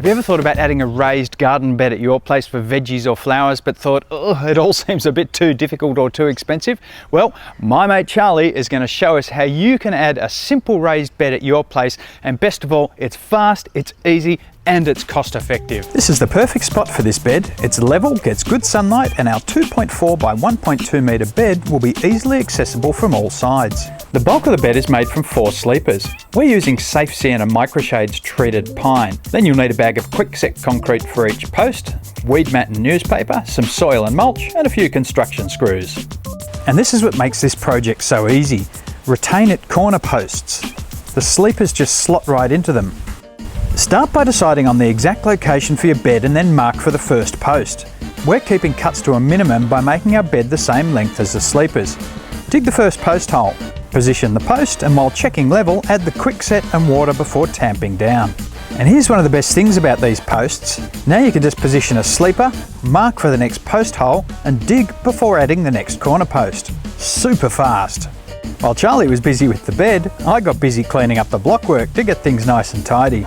Have you ever thought about adding a raised garden bed at your place for veggies or flowers, but thought, oh, it all seems a bit too difficult or too expensive? Well, my mate Charlie is going to show us how you can add a simple raised bed at your place, and best of all, it's fast, it's easy, and it's cost effective. This is the perfect spot for this bed. It's level, gets good sunlight, and our 2.4 by 1.2 metre bed will be easily accessible from all sides. The bulk of the bed is made from 4 sleepers. We're using Safe Sienna Microshades treated pine. Then you'll need a bag of quickset concrete for each post, weed mat and newspaper, some soil and mulch, and a few construction screws. And this is what makes this project so easy. Retain it corner posts. The sleepers just slot right into them. Start by deciding on the exact location for your bed and then mark for the first post. We're keeping cuts to a minimum by making our bed the same length as the sleepers. Dig the first post hole. Position the post, and while checking level, add the quickset and water before tamping down. And here's one of the best things about these posts. Now you can just position a sleeper, mark for the next post hole, and dig before adding the next corner post. Super fast. While Charlie was busy with the bed, I got busy cleaning up the blockwork to get things nice and tidy.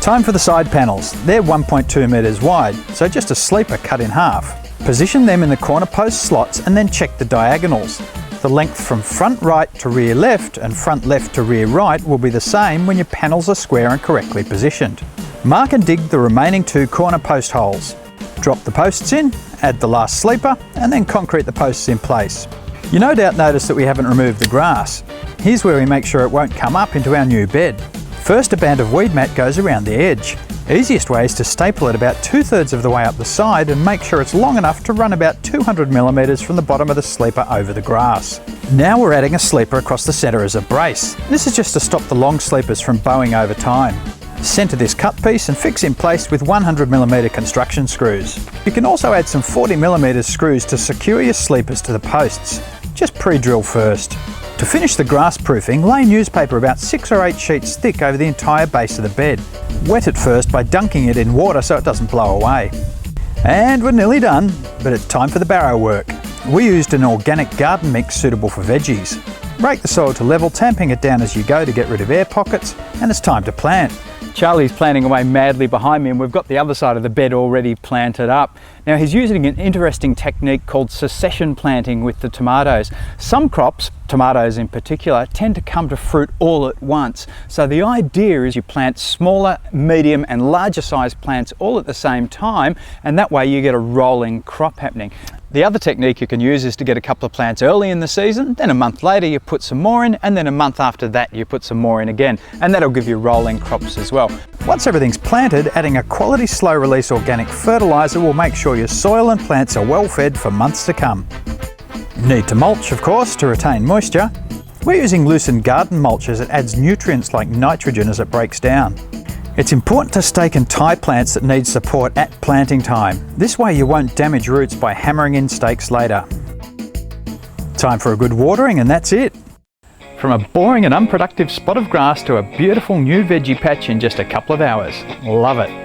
Time for the side panels. They're 1.2 metres wide, so just a sleeper cut in half. Position them in the corner post slots and then check the diagonals. The length from front right to rear left and front left to rear right will be the same when your panels are square and correctly positioned. Mark and dig the remaining 2 corner post holes. Drop the posts in, add the last sleeper, and then concrete the posts in place. You no doubt noticed that we haven't removed the grass. Here's where we make sure it won't come up into our new bed. First, a band of weed mat goes around the edge. Easiest way is to staple it about 2/3 of the way up the side and make sure it's long enough to run about 200 millimetres from the bottom of the sleeper over the grass. Now we're adding a sleeper across the centre as a brace. This is just to stop the long sleepers from bowing over time. Centre this cut piece and fix in place with 100mm construction screws. You can also add some 40mm screws to secure your sleepers to the posts. Just pre-drill first. To finish the grass proofing, lay newspaper about 6 or 8 sheets thick over the entire base of the bed. Wet it first by dunking it in water so it doesn't blow away. And we're nearly done, but it's time for the barrow work. We used an organic garden mix suitable for veggies. Rake the soil to level, tamping it down as you go to get rid of air pockets, and it's time to plant. Charlie's planting away madly behind me, and we've got the other side of the bed already planted up. Now he's using an interesting technique called succession planting with the tomatoes. Some crops, tomatoes in particular, tend to come to fruit all at once. So the idea is you plant smaller, medium and larger sized plants all at the same time, and that way you get a rolling crop happening. The other technique you can use is to get a couple of plants early in the season, then a month later you put some more in, and then a month after that you put some more in again, and that'll give you rolling crops as well. Once everything's planted, adding a quality slow release organic fertilizer will make sure your soil and plants are well fed for months to come. Need to mulch, of course, to retain moisture. We're using loosened garden mulch as it adds nutrients like nitrogen as it breaks down. It's important to stake and tie plants that need support at planting time. This way you won't damage roots by hammering in stakes later. Time for a good watering, and that's it. From a boring and unproductive spot of grass to a beautiful new veggie patch in just a couple of hours. Love it.